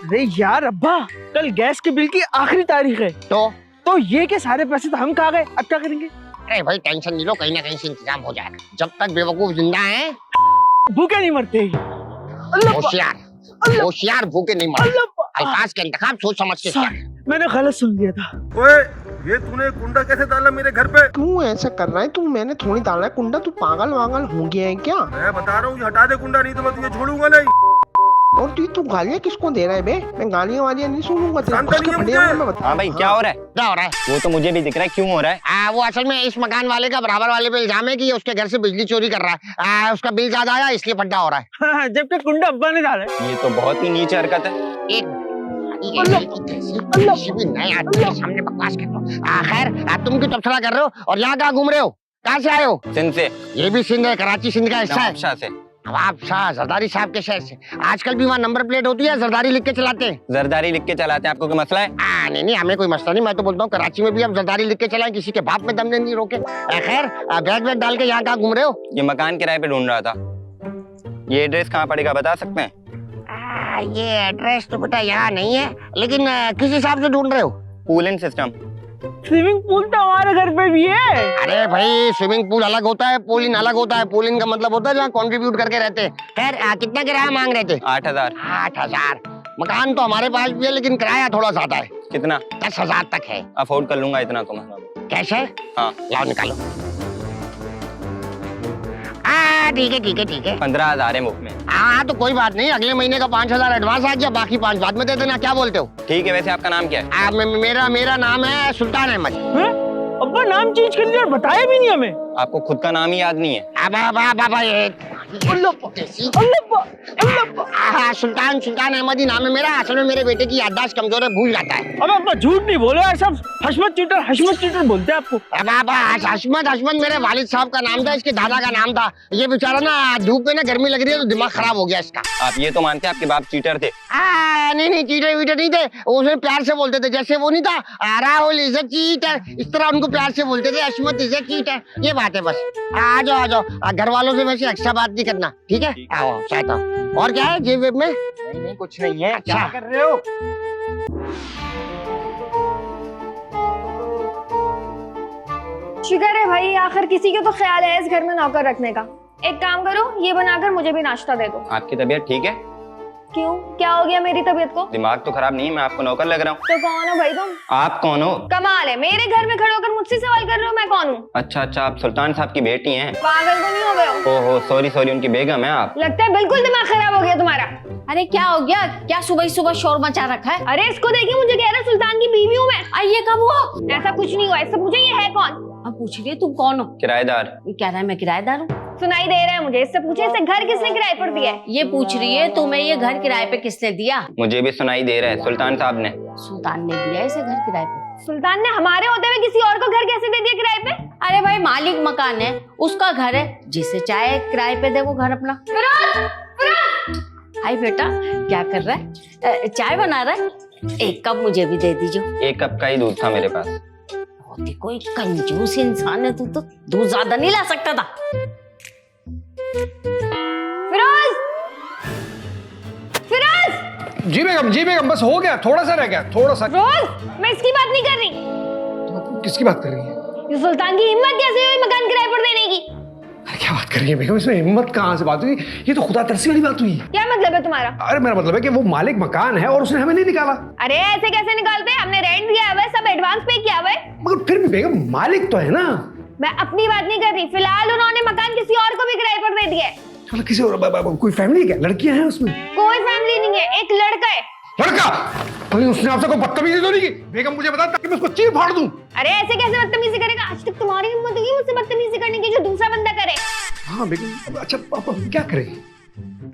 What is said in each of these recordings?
अरे यार अब्बा, कल गैस के बिल की आखिरी तारीख है। तो ये के सारे पैसे तो हम खा गए, अब क्या करेंगे? अरे भाई टेंशन नहीं लो, कहीं ना कहीं से इंतजाम हो जाएगा। जब तक बेवकूफ जिंदा है भूखे नहीं मरते। होशियार होशियार भूखे नहीं मरते। अल्फाज के इंतखाब सोच समझ के किया। मैंने गलत सुन लिया था। ओए, ये तूने कुंडा कैसे डाला मेरे घर पे? क्यों ऐसा कर रहा है तू? मैंने थोड़ी डाला है कुंडा। तू पागल वागल हो गया है क्या? मैं बता रहा हूँ हटा दे कुंडा, नहीं तो मैं तुझे छोड़ूंगा नहीं। और तू गालियाँ किसको दे रहा है बे? मैं गालियाँ वालियाँ नहीं सुनूंगा तेरे। जानता नहीं है मुझे। हाँ भाई, क्या हो रहा है? क्या हो रहा है? वो तो मुझे भी दिख रहा है, क्यों हो रहा है? वो असल में इस मकान वाले का बराबर वाले पे इल्जाम है कि ये उसके घर से बिजली चोरी कर रहा है। उसका बिल ज्यादा आया इसलिए पट्टा हो रहा है। हाँ, जबकि कुंडा अब्बा ने डाला है। ये तो बहुत ही नीच हरकत है। सामने बकवास कर लो। खैर तुम क्यों तबसरा कर रहे हो और यहाँ कहाँ घूम रहे हो? कहाँ से आए हो? सिंध से। ये भी सिंध है, कराची सिंध का हिस्सा है। नवाबशाह से। नवाबशाह जरदारी साहब के शहर से। आजकल भी वहाँ नंबर प्लेट होती है, जरदारी लिख के चलाते हैं। जरदारी लिख के चलाते हैं, आपको कोई मसला है? नहीं हमें कोई मसला नहीं। मैं तो बोलता हूँ कराची में भी अब जरदारी लिख के चलाएं, किसी के बाप में दम नहीं रोके। खैर बैग वैग डाल के यहाँ कहाँ घूम रहे हो? ये मकान किराए पे ढूंढ रहा था। ये एड्रेस कहाँ पड़ेगा बता सकते हैं? ये एड्रेस तो बेटा यहाँ नहीं है, लेकिन किस हिसाब से ढूंढ रहे हो? पूल इन सिस्टम। स्विमिंग पूल तो हमारे घर पे भी है। अरे भाई स्विमिंग पूल अलग होता है, पूल इन अलग होता है। पूल इन का मतलब होता है जहाँ कंट्रीब्यूट करके रहते हैं। खैर कितना किराया मांग रहे थे? 8,000। 8,000। मकान तो हमारे पास भी है, लेकिन किराया थोड़ा ज्यादा है। कितना? 10,000 तक है। अफोर्ड कर लूंगा इतना तो मैं। कैश है? हाँ। लाओ निकालो। ठीक है 15,000 है मुफ्त में। हाँ तो कोई बात नहीं, अगले महीने का 5,000 एडवांस आ गया, बाकी 5 बाद में दे देना। क्या बोलते हो? ठीक है। वैसे आपका नाम क्या है? मेरा नाम है सुल्तान अहमद। अब्बा नाम चेंज कर लिया और बताया भी नहीं हमें। आपको खुद का नाम ही याद नहीं है? सुल्तान अहमद ही नाम है मेरा। असल में मेरे बेटे की याददाश्त कमजोर है, भूल जाता है। अबे अब्बा झूठ नहीं बोलो यार, सब हशमत चीटर बोलते हैं आपको। हशमत मेरे वालिद साहब का नाम था, इसके दादा का नाम था। ये बेचारा ना धूप में ना गर्मी लग रही है तो दिमाग खराब हो गया इसका। आप ये तो मानते हैं आपके बाप चीटर थे? नहीं चीटर वीटर नहीं थे। उसे प्यार से बोलते थे, जैसे वो नहीं था राहुल इज अ चीटर, इस तरह उनको प्यार से बोलते थे, हशमत इज अ चीटर। ये बात है बस। आ जाओ घर वालों से वैसे एक्स्ट्रा बात नहीं करना, ठीक है? आओ शायद। और क्या है जेब वेब में? नहीं कुछ नहीं है। अच्छा। क्या कर रहे हो? शुक्र है भाई, आखिर किसी को तो ख्याल है इस घर में नौकर रखने का। एक काम करो, ये बनाकर मुझे भी नाश्ता दे दो। आपकी तबीयत ठीक है? क्यों, क्या हो गया मेरी तबीयत को? दिमाग तो खराब नहीं है, मैं आपको नौकर लग रहा हूँ। तो कौन हो भाई तुम? आप कौन हो? कमाल है, मेरे घर में खड़े होकर मुझसे सवाल कर रहे हो मैं कौन हूँ? अच्छा, आप सुल्तान साहब की बेटी हैं? पागल तो नहीं हो गए हो? ओहो सॉरी, उनकी बेगम है आप? लगता है बिल्कुल दिमाग खराब हो गया तुम्हारा। अरे क्या हो गया? क्या सुबह सुबह शोर मचा रखा है? अरे इसको देखिए, मुझे कह रहा है सुल्तान की बीवी हूँ मैं। ये कब हुआ? ऐसा कुछ नहीं हुआ, इससे पूछे ये है कौन? अब पूछ रही है तुम कौन हो? किराएदार। ये कह रहा है मैं किराएदार हूँ। सुनाई दे रहा है मुझे, इससे पूछे इसे घर किसने किराए पर दिया है? ये पूछ रही है तुम्हें ये घर किराए पे किसने दिया? मुझे भी सुनाई दे रहा है, सुल्तान साहब ने। सुल्तान ने दिया इसे घर किराए पे। सुल्तान ने हमारे होते हुए किसी और को घर कैसे दे दिया किराए पे? अरे भाई मालिक मकान है, उसका घर है, जिसे चाहे किराए पे दे वो घर अपना। हाय बेटा, क्या कर रहा है? चाय बना रहा है? एक कप मुझे भी दे दीजिए। 1 कप का ही दूध था मेरे पास। बहुत ही कोई कंजूस इंसान है तू तो, दूध ज्यादा नहीं ला सकता था। फिरोज जी बेगम बस हो गया, थोड़ा सा रह गया, थोड़ा सा। रोज मैं इसकी बात नहीं कर रही। किसकी बात कर रही है? ये सुल्तान की हिम्मत कैसे हुई मकान किराए पर देने की? अरे क्या बात कर रही है बेगम, इसमें हिम्मत कहाँ से बात हुई? ये तो खुदा तरसी वाली बात हुई। क्या मतलब है तुम्हारा? अरे मेरा मतलब है कि वो मालिक मकान है और उसने हमें नहीं निकाला। अरे ऐसे कैसे निकालते हैं? हमने रेंट दिया है, सब एडवांस पे किया हुआ है। मगर फिर भी बेगम मालिक तो है ना। मैं अपनी बात नहीं कर रही, फिलहाल उन्होंने मकान किसी और को भी किराए पर दे दिया है। चलो किसी और कोई फैमिली क्या लड़कियां हैं उसमें? कोई फैमिली नहीं है, एक लड़का है। लड़का? कहीं उसने आपसे कोई बदतमीजी तो नहीं की? बेगम मुझे बता ताकि मैं उसको चीर फाड़ दूं। अरे ऐसे कैसे बदतमीजी करेगा? आज तक तुम्हारी हिम्मत हुई मुझसे बदतमीजी करने की, जो दूसरा बंदा करे। हाँ बेगम, अच्छा अब क्या करें?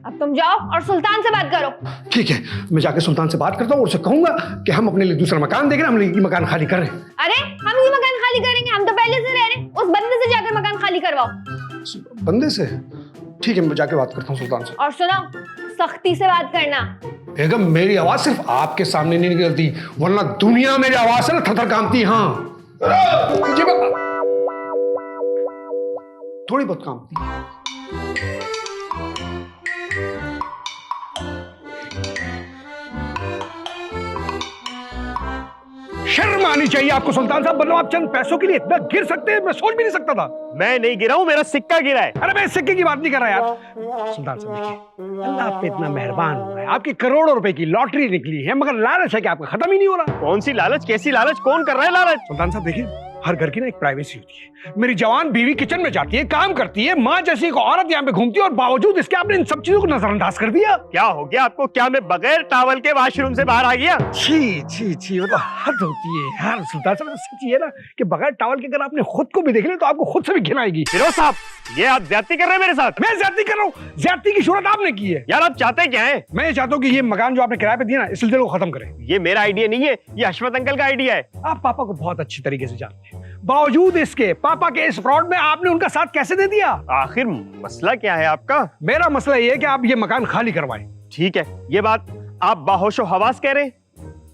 अब तुम जाओ और सुल्तान से बात करो। ठीक है, मैं जाके सुल्तान से बात करता हूँ और उसे कहूंगा कि हम अपने लिए दूसरा मकान देख रहे हैं, हम ये मकान खाली कर रहे हैं। अरे हम ये मकान खाली करेंगे, हम तो पहले से रह रहे हैं। उस बंदे से जाकर मकान खाली करवाओ। बंदे से? ठीक है, मैं जाके बात करता हूँ सुल्तान से। और सुनो, सख्ती से बात करना। बेगम मेरी आवाज सिर्फ आपके सामने नहीं निकलती, वरना दुनिया मेरी आवाज से ना थर-थर कांपती। हाँ थोड़ी बहुत कांपती। शर्म आनी चाहिए आपको सुल्तान साहब, मतलब आप चंद पैसों के लिए इतना गिर सकते हैं, मैं सोच भी नहीं सकता था। मैं नहीं गिरा हूं, मेरा सिक्का गिरा है। अरे मैं इस सिक्के की बात नहीं कर रहा यार। सुल्तान साहब देखिए, अल्लाह आप पे इतना मेहरबान हुआ है, आपकी करोड़ों रुपए की लॉटरी निकली है, मगर लालच है कि आपका खत्म ही नहीं हो रहा। कौन सी लालच, कैसी लालच, कौन कर रहा है लालच? सुल्तान साहब देखिए, हर घर की ना एक प्राइवेसी होती है। मेरी जवान बीवी किचन में जाती है, काम करती है, माँ जैसी एक औरत यहाँ पे घूमती है, और बावजूद इसके आपने इन सब चीजों को नजरअंदाज कर दिया। क्या हो गया आपको? क्या मैं बगैर टॉवल के वॉशरूम से बाहर आ गया? छी छी छी, मतलब हद होती है यार। सुल्तान साहब सच ये ना कि बगैर टॉवल के अगर आपने खुद को भी देख लिया तो आपको खुद से भी घिन आएगी। फिरोज साहब, ये आप ज्यादती कर रहे हैं मेरे साथ। मैं ज्यादती कर रहा हूँ? ज्यादती की शुरुआत आपने की है यार आप चाहते क्या है? मैं ये चाहता हूँ कि ये मकान जो आपने किराए पे दिया ना, इस सिलसिले को खत्म करें। ये मेरा आइडिया नहीं है, ये हशमत अंकल का आइडिया है। आप पापा को बहुत अच्छी तरीके से जानते हैं, बावजूद इसके पापा के इस फ्रॉड में आपने उनका साथ कैसे दे दिया? आखिर मसला क्या है आपका? मेरा मसला ये है कि आप ये मकान खाली करवाएं। ठीक है, ये बात आप बाहोशो हवास कह रहे हैं?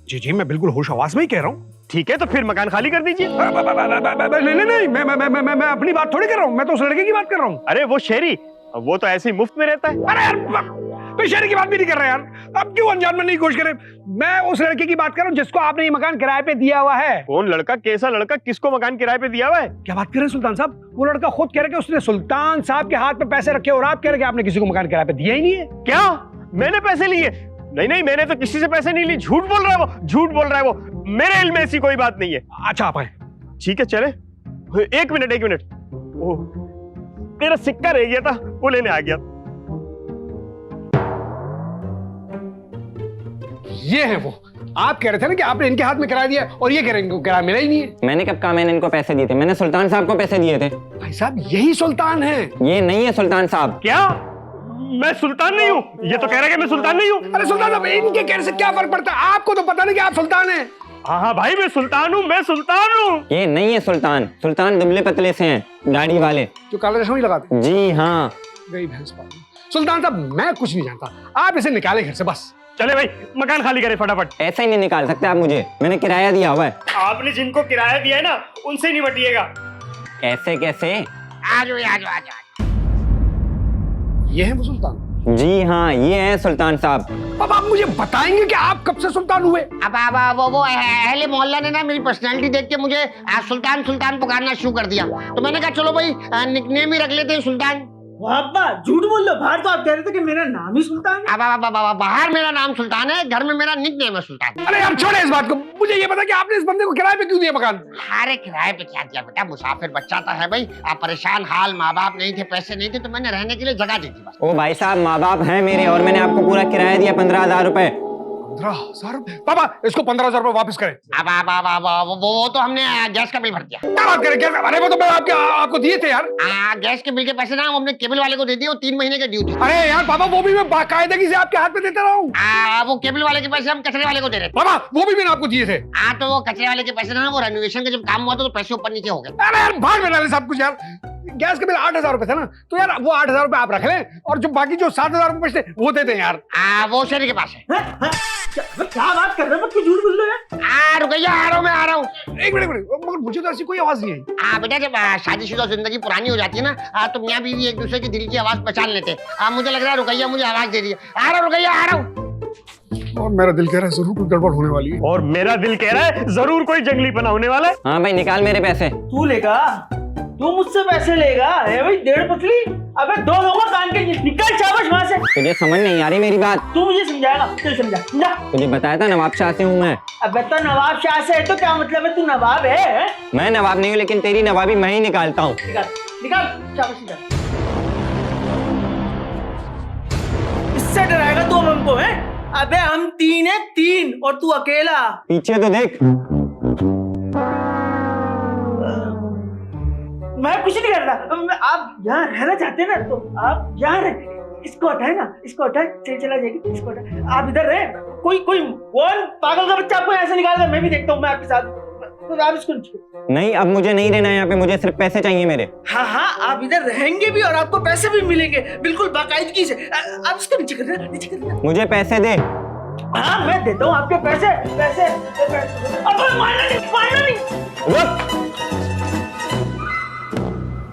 जी जी, मैं बिल्कुल होश हवास में ही कह रहा हूँ। ठीक है, तो फिर मकान खाली कर दीजिए। नहीं, मैं अपनी बात थोड़ी कर रहा हूँ, मैं तो उस लड़के की बात कर रहा हूँ। अरे वो शहरी, वो तो ऐसे ही मुफ्त में रहता है। अरे यार, मैं शहरी की बात भी नहीं कर रहा यार, अब क्यों अनजान बनने की कोशिश करें? मैं उस लड़के की बात कर रहा हूँ जिसको आपने ये मकान किराए पे दिया हुआ है। कौन लड़का, कैसा लड़का, किसको मकान किराए पे दिया हुआ है? क्या बात कर रहे हैं सुल्तान साहब? वो लड़का खुद कह रहा है कि उसने सुल्तान साहब के हाथ में पैसे रखे और आप कह रहे हैं कि आपने किसी को मकान किराए पे दिया ही नहीं है। क्या मैंने पैसे लिए? नहीं नहीं, मैंने तो किसी से पैसे नहीं लिए। झूठ बोल रहा है वो, झूठ बोल रहा है वो। मेरे इल्म में ऐसी कोई बात नहीं है। अच्छा आप आए। ठीक है चले। एक मिनट। ओह, तेरा सिक्का रह गया था, वो लेने आ गया। ये है वो, आप कह रहे थे ना कि आपने इनके हाथ में किराया दिया, और ये कह रहे हैं इनको किराया मिला ही नहीं है। मैंने कब कहा मैंने इनको पैसे दिए थे? मैंने सुल्तान साहब को पैसे दिए थे। भाई साहब यही सुल्तान है। ये नहीं है सुल्तान साहब। क्या? मैं सुल्तान नहीं हूँ? ये तो कह रहा है कि मैं सुल्तान नहीं हूँ। अरे सुल्तान साहब, इनके कहने से क्या फर्क पड़ता है? आपको तो पता नहीं कि आप सुल्तान हैं। हाँ भाई, मैं सुल्तान हूँ, मैं सुल्तान हूँ। ये नहीं है सुल्तान। सुल्तान दुबले पतले से हैं, दाढ़ी वाले। जो काला चश्मा लगाते। जी हाँ। गई भैंस पाली। सुल्तान साहब मैं कुछ नहीं जानता, आप इसे निकाले घर से बस। चले भाई, मकान खाली करें फटाफट। ऐसा ही नहीं निकाल सकते आप मुझे, मैंने किराया दिया हुआ है। आपने जिनको किराया दिया है ना, उनसे नहीं बटिएगा। ऐसे कैसे? आजो आजो आजो। ये है वो सुल्तान? जी हाँ, ये है सुल्तान साहब। अब आप मुझे बताएंगे कि आप कब से सुल्तान हुए? अब वो अहले मोहल्ला ने ना मेरी पर्सनालिटी देख के मुझे सुल्तान सुल्तान पुकारना शुरू कर दिया, तो मैंने कहा चलो भाई निकनेम ही रख लेते हैं सुल्तान। अब्बा झूठ बोल लो, बाहर तो आप कह रहे थे कि मेरा नाम ही सुल्तान है। अब बाहर मेरा नाम सुल्तान है, घर में मेरा निकनेम है सुल्तान। अरे यार छोड़े इस बात को, मुझे ये बता कि आपने इस बंदे को किराए पे क्यों दिया मकान? अरे किराए पे क्या दिया बेटा, मुसाफिर बच्चा था है भाई, आप परेशान हाल, माँ बाप नहीं थे, पैसे नहीं थे, तो मैंने रहने के लिए जगह दी थी बस। ओ भाई साहब, माँ बाप हैं मेरे, और मैंने आपको पूरा किराया दिया 15,000 रुपए। 15,000? पापा इसको 15,000 रुपए वापस करें। अब वो तो हमने गैस का बिल भर दिया। क्या बात करें? अरे वो तो मैं आपको दिए थे यार। गैस के बिल के पैसे ना हमने केबल वाले को दे दिए, वो 3 महीने के ड्यू थे। अरे यार पापा, वो भी मैं बाकायदगी से आपके हाथ में देता रहा हूँ। वो केबल वाले के पैसे हम कचरे वाले को दे रहे थे। पापा वो भी मैंने आपको दिए थे। तो वो कचरे वाले के पैसे ना, वो रेनोवेशन का जब काम हुआ तो पैसे ऊपर नीचे हो गए। अरे यार भाग में डाले सब कुछ यार। गैस का बिल 8,000 रुपए था ना, तो यार वो 8,000 रुपए आप रख लें, और जो बाकी जो 7,000 रुपए बचते वो दे दें यार। वो शहर के पास है। क्या बात कर रहे हो? क्यों झूठ बोल रहे हैं? रुकैया आ रहा हूँ, मैं आ रहा हूँ। एक मिनट मगर मुझे तो ऐसी कोई आवाज नहीं आई। बेटा जब शादीशुदा जिंदगी पुरानी हो जाती है ना, तो मियाँ बीवी एक दूसरे की दिल की आवाज पहचान लेते हैं। मुझे लग रहा है रुकैया मुझे आवाज दे रही है। आ रहा हूँ रुकैया, आ रहा हूँ। और मेरा दिल कह रहा है जरूर कोई गड़बड़ होने वाली है। और मेरा दिल कह रहा है जरूर कोई जंगली पना होने वाला है। हाँ भाई, निकाल मेरे पैसे। तू लेगा? तू मुझसे पैसे लेगा? है भाई डेढ़ पतली। अबे 2 लोगों कान के निकल शाबाश वहां से। तुझे समझ नहीं आ रही मेरी बात? तू मुझे समझाएगा? चल समझा। तुझे बताया था नवाब शाह से हूँ मैं। अबे तो नवाब शाह से है तो क्या मतलब है? तू नवाब है? मैं नवाब नहीं हूँ, लेकिन तेरी नवाबी मैं ही निकालता हूँ। निकाल शाबाश निकाल। इससे डराएगा तू हमको? है अबे हम 3 है, 3 और तू अकेला। पीछे तो देख। मैं कुछ नहीं कर रहा। आप यहाँ रहना चाहते हैं ना, तो आप यहाँ रहे। इसको हटाए ना, इसको हटाए, चला जाएगी। इसको हटाए, आप इधर रहे। कोई कौन पागल का बच्चा आपको ऐसे निकालेगा? मैं भी देखता हूँ, मैं आपके साथ। तो आप इसको नहीं, अब मुझे नहीं रहना यहाँ पे, मुझे सिर्फ पैसे चाहिए मेरे। हाँ, आप इधर रहेंगे भी और आपको पैसे भी मिलेंगे, बिल्कुल बाकायदगी से। आप इसको नीचे कर देना, नीचे कर देना। मुझे पैसे दे। हाँ मैं देता हूँ आपके पैसे। अब मारना नहीं। रुक।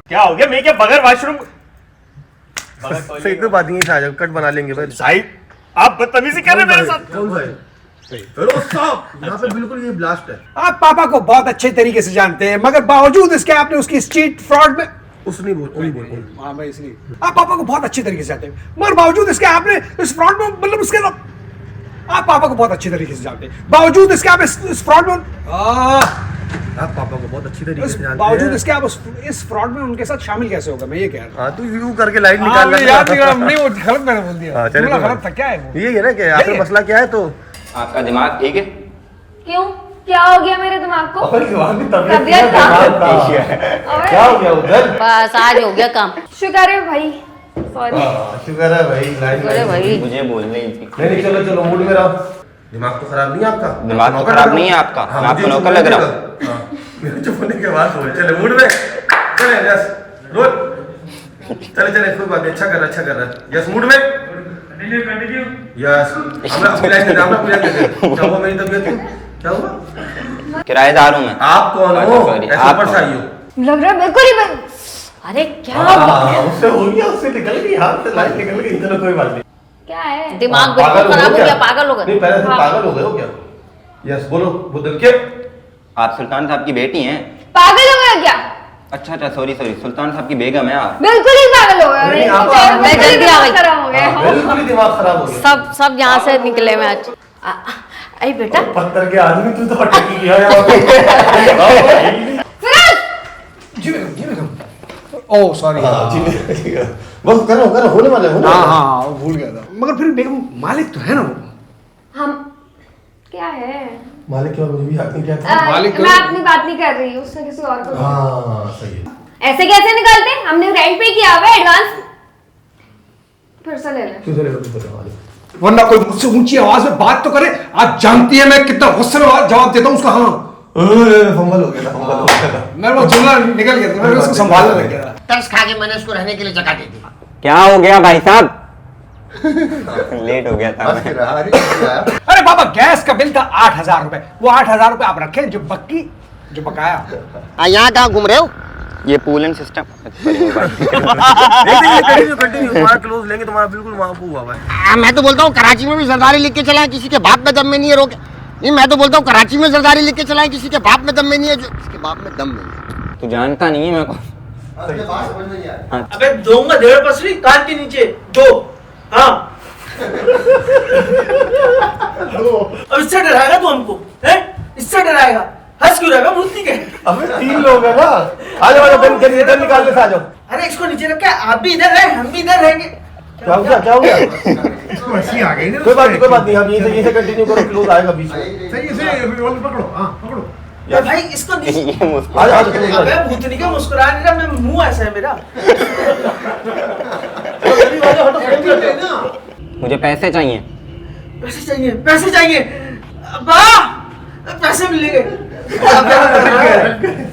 क्या हो गया? मैं क्या बगैर वॉशरूम? सही तो बात नहीं है, कट बना लेंगे भाई। साहिब आप बदतमीजी कर रहे हैं मेरे साथ। हेलो साहब, यहाँ पे बिल्कुल ये ब्लास्ट है। आप पापा को बहुत अच्छे तरीके से जानते हैं, मगर बावजूद इसके आपने उसकी स्ट्रीट फ्रॉड में उसने बोल हाँ भाई, इसलिए आप पापा को बहुत अच्छे तरीके से जानते हैं, मगर बावजूद इसके आपने इस फ्रॉड में मतलब उसके आप पापा को बहुत अच्छे तरीके से जानते हैं, बावजूद इसके आप इस फ्रॉड में आप पापा को बहुत अच्छी तरीके से जानते हैं। बावजूद इसके आप इस फ्रॉड में उनके साथ शामिल कैसे होगा, मैं ये कह रहा हूँ। हाँ तो यूं करके लाइट निकाल हाँ, याद नहीं, वो गलत मैंने बोल दिया। हाँ, चलिए, जुमला कोई गलत था, क्या है वो? ये है ना कि आखिर मसला क्या है तो आपका दिमाग ठीक है? क्यों, क्या हो गया मेरे दिमाग को? तबीयत तबीयत खराब क्या हो गया उधर? बस आज हो गया काम। शुक्र है भाई, सॉरी। शुक्र है भाई, लाइट अरे भाई मुझे बोलने ही थी। नहीं चलो चलो, मूड में रहो। दिमाग तो खराब नहीं है आपका? दिमाग तो खराब नहीं है आपका, हाँ, मैं आपको मुझे नौकर लग रहा हूँ। हाँ, मेरे चुप होने के बाद बोल चले मूड में, चले यस रोल, चले कोई बात नहीं, अच्छा कर रहा यस मूड में यस। हमरा अपनी लाइन दे, हमरा अपनी लाइन दे। क्या हुआ मेरी तबीयत को? क्या हुआ? किराएदार हूँ मैं। आप कौन हो? सॉरी, ऐसे आप ऊपर से कौन? आई हो। लग रहा है बिल्कुल ही अरे क्या उससे हो गया, उससे निकल गई, हाथ से लाइट निकल गई। चलो कोई बात नहीं। क्या है? दिमाग पागल बिल्कुल खराब हो क्या? गया, पागल हो नहीं गया। पहले से हाँ। पागल हो गए हो क्या? यस बोलो बुद्धन के। आप सुल्तान साहब की बेटी हैं? पागल हो गया क्या? अच्छा सॉरी सुल्तान साहब की बेगम है आप? बिल्कुल ही पागल हो गया। नहीं, आप- बिल्कुल मैं ही जल्दी दिमाग आ गई। खराब हो गया। बिल्कुल ही दिमाग खराब हो गया। सब यहाँ से निकले मैं आज। अरे बेटा पत्थर के आदमी तू तो अटकी गया यहाँ पे। जी बेगम ओह सॉरी। बस करो होने वाले हो। हाँ वो भूल गया था, मगर फिर बेगम मालिक तो है ना वो। हम क्या है? मालिक क्या, मुझे भी याद नहीं क्या था। मालिक मैं अपनी बात नहीं कर रही, उसने किसी और को। हाँ सही है। ऐसे कैसे निकालते? हमने रेंट पे किया हुआ है, एडवांस फिर से ले ले। क्यों चलेगा मालिक? वरना कोई मुझसे ऊंची आवाज में बात तो करे। आप जानती है मैं कितना गुस्से में जवाब देता हूँ उसका। हाँ फंबल हो गया था। मेरे वो जुमला निकल गया था, मैं उसको संभालने लग गया था। तरस खा के मैंने उसको रहने के लिए जगह दे दी। क्या हो गया भाई साहब? लेट हो गया था मैं। अरे बाबा, गैस का बिल था 8,000 रुपए, वो 8,000 रुपए आप रखें, जो बकाया। यहाँ कहाँ घूम रहे हो? ये पूल एंड सिस्टम। कंटिन्यू तुम्हारा क्लोज लेंगे, तुम्हारा बिल्कुल वहां पे हुआ है। मैं तो बोलता हूँ कराची में भी जरदारी लिख के चला है, किसी के बाप में दम में नहीं है रोके। नहीं, मैं तो बोलता हूँ कराची में जरदारी लिख के चला है, किसी के बाप में दम में नहीं है, जो इसके बाप में दम नहीं है। तू जानता नहीं है मेरे को। अबे दूंगा 1.5 पसली कान के नीचे दो। हाँ अब इससे डराएगा तू हमको? हैं? इससे डराएगा? हंस क्यों रहा है? भूत नहीं है? अबे 3 लोग है ना। आ जाओ गन निकाल के आ जाओ। अरे इसको नीचे रख के आप भी इधर रहे, हम भी इधर रहेंगे। क्या हो गया? आ गई ना। कोई बात नहीं, आप यहीं से कंटिन्यू करो, क्लोज आएगा बीच में। सही है, पकड़ो। हाँ पकड़ो। या भाई इसको नीचे। ये मुझको आ जाओ अबे भूतनी का मुस्कुरा नहीं रहा, मैं मुंह ऐसा है मेरा। मुझे पैसे चाहिए। पैसे चाहिए। अब्बा पैसे मिलेंगे।